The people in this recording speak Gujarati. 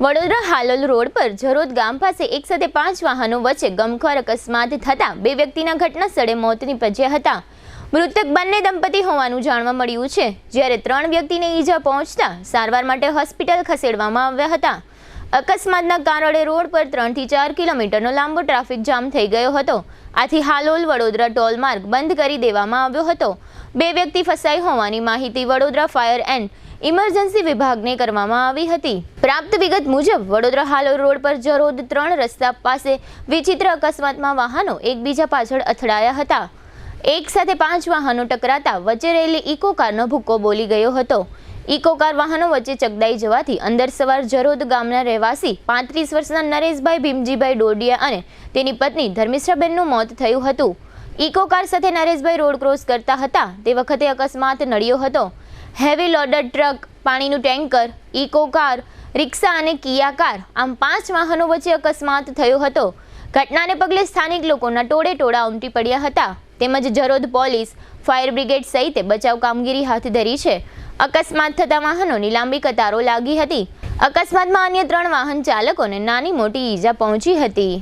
વડોદરા હાલોલ રોડ પર જરોદ ગામ પાસે એક સાથે 5 વાહનો વચ્ચે ગમખ્વાર અકસ્માત થતાં 2 વ્યક્તિના ઘટના સ્થળે મોત નીપજ્યા હતા। મૃતક બંને દંપતી હોવાનું જાણવા મળ્યું છે, જ્યારે 3 વ્યક્તિને ઈજા પહોંચતા સારવાર માટે હોસ્પિટલ ખસેડવામાં આવ્યા હતા। અકસ્માતના કારણે રોડ પર 3 થી 4 કિલોમીટરનો લાંબો ટ્રાફિક જામ થઈ ગયો હતો। આથી હાલોલ વડોદરા ટોલ માર્ગ બંધ કરી દેવામાં આવ્યો હતો। 2 વ્યક્તિ ફસાઈ હોવાની માહિતી વડોદરા ફાયર એન્ડ ઇમરજન્સી વિભાગને કરવામાં આવી હતી। પ્રાપ્ત વિગત મુજબ વડોદરા હાલોલ રોડ પર જરોદ 3 રસ્તા પાસે વિચિત્ર અકસ્માતમાં વાહનો એકબીજા પાછળ અથડાયા હતા। એક સાથે 5 વાહનો ટકરાતા વચ્ચે રહેલી ઇકો કારનો ભૂક્કો બોલી ગયો હતો। ઇકો કાર વાહનો વચ્ચે ચકદાઈ જવાથી અંદર સવાર જરોદ ગામના રહેવાસી 35 વર્ષના નરેશભાઈ ભીમજીભાઈ ડોડિયા અને તેની પત્ની ધર્મિષ્ઠાબેનનું મોત થયું હતું। ઇકો કાર સાથે નરેશભાઈ રોડ ક્રોસ કરતા હતા તે વખતે અકસ્માત નડ્યો હતો। હેવી લોડર ટ્રક, પાણીનું ટેન્કર, ઇકો કાર, રિક્ષા અને કિયા કાર આમ 5 વાહનો વચ્ચે અકસ્માત થયો હતો। ઘટનાને પગલે સ્થાનિક લોકોના ટોળે ટોળા ઉમટી પડ્યા હતા, તેમજ જરોદ પોલીસ, ફાયર બ્રિગેડ સહિત બચાવ કામગીરી હાથ ધરી છે। અકસ્માત થતા વાહનોની લાંબી કતારો લાગી હતી। અકસ્માતમાં અન્ય 3 વાહન ચાલકોને નાની મોટી ઈજા પહોંચી હતી।